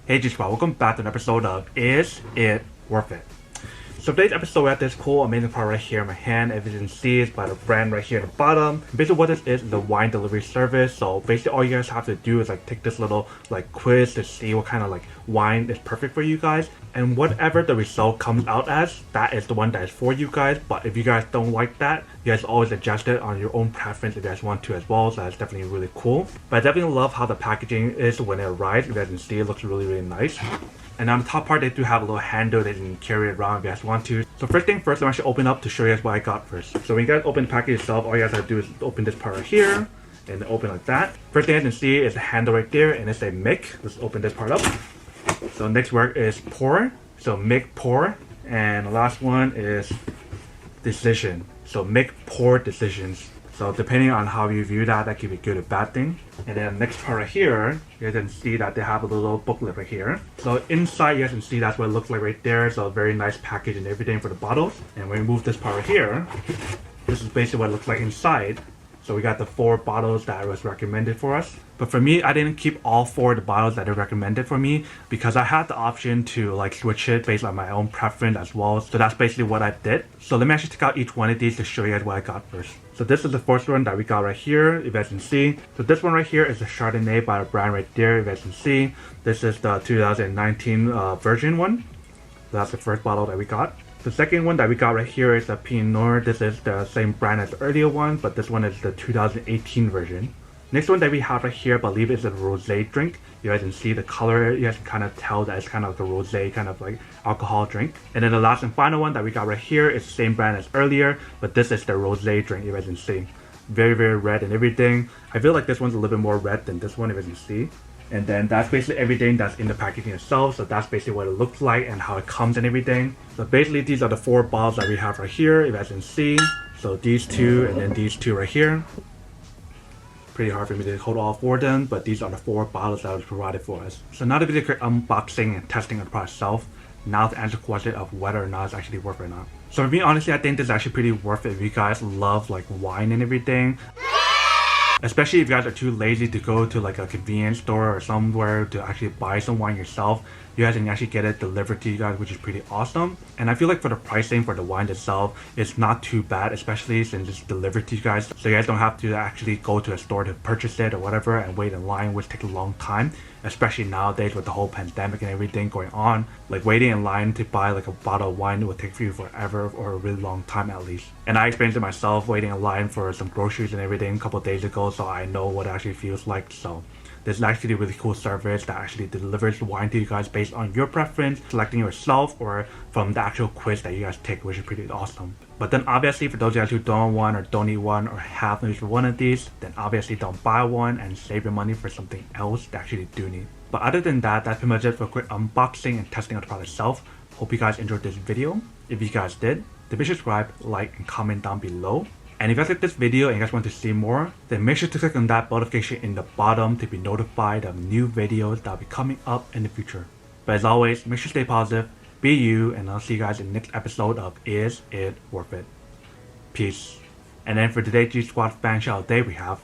Hey G-Squad, welcome back to an episode of Is It Worth It? So today's episode we have this cool amazing part right here in my hand. As you can see, it's by the brand right here at the bottom. Basically what this is the wine delivery service. So basically all you guys have to do is take this little quiz to see what kind of wine is perfect for you guys. And whatever the result comes out as, that is the one that is for you guys. But if you guys don't like that, you guys always adjust it on your own preference if you guys want to as well. So that's definitely really cool. But I definitely love how the packaging is when it arrives. If you guys can see, it looks really nice. And on the top part, they do have a little handle that you can carry it around if you guys want to. So first thing first, I'm actually open up to show you guys what I got first. So when you guys open the package itself, all you guys have to do is open this part right here and open like that. First thing you can see is the handle right there and it's a mic. Let's open this part up. So next word is pour. So mic pour. And the last one is decision. So mic pour decisions. So depending on how you view that, that could be good or bad thing. And then next part right here, you guys can see that they have a little booklet right here. So inside you guys can see that's what it looks like right there. So very nice package and everything for the bottles. And when we move this part right here, this is basically what it looks like inside. So we got the 4 bottles that was recommended for us. But for me, I didn't keep all 4 of the bottles that are recommended for me because I had the option to switch it based on my own preference as well. So that's basically what I did. So let me actually take out each one of these to show you guys what I got first. So this is the first one that we got right here, if you guys can see. So this one right here is the Chardonnay by the brand right there, if you guys can see. This is the 2019 version one. So that's the first bottle that we got. The second one that we got right here is the Pinot Noir. This is the same brand as the earlier one, but this one is the 2018 version. Next one that we have right here, I believe is a rosé drink. You guys can see the color, you guys can kind of tell that it's kind of like a rosé kind of alcohol drink. And then the last and final one that we got right here is the same brand as earlier, but this is the rosé drink, you guys can see. Very red and everything. I feel like this one's a little bit more red than this one, if you can see. And then that's basically everything that's in the packaging itself. So that's basically what it looks like and how it comes and everything. So basically these are the 4 bottles that we have right here, if you guys can see. So these 2 and then these 2 right here. Pretty hard for me to hold all 4 of them, but these are the 4 bottles that was provided for us. So now to be the quick unboxing and testing of the product itself, now to answer the question of whether or not it's actually worth it or not. So for me, honestly, I think this is actually pretty worth it if you guys love wine and everything. Especially if you guys are too lazy to go to a convenience store or somewhere to actually buy some wine yourself, you guys can actually get it delivered to you guys, which is pretty awesome. And I feel like for the pricing for the wine itself, it's not too bad, especially since it's delivered to you guys. So you guys don't have to actually go to a store to purchase it or whatever and wait in line, which takes a long time. Especially nowadays with the whole pandemic and everything going on. Waiting in line to buy a bottle of wine will take you forever or a really long time at least. And I experienced it myself waiting in line for some groceries and everything a couple of days ago, so I know what it actually feels like. So this is actually a really cool service that actually delivers wine to you guys based on your preference, selecting yourself or from the actual quiz that you guys take, which is pretty awesome. But then obviously for those of you guys who don't want or don't need one or have no use for one of these, then obviously don't buy one and save your money for something else that actually do need. But other than that, that's pretty much it for a quick unboxing and testing of the product itself. Hope you guys enjoyed this video. If you guys did, then be sure to subscribe, like, and comment down below. And if you guys like this video and you guys want to see more, then make sure to click on that notification in the bottom to be notified of new videos that will be coming up in the future. But as always, make sure to stay positive, be you, and I'll see you guys in the next episode of Is It Worth It? Peace. And then for today's G-Squad fan shout out day, we have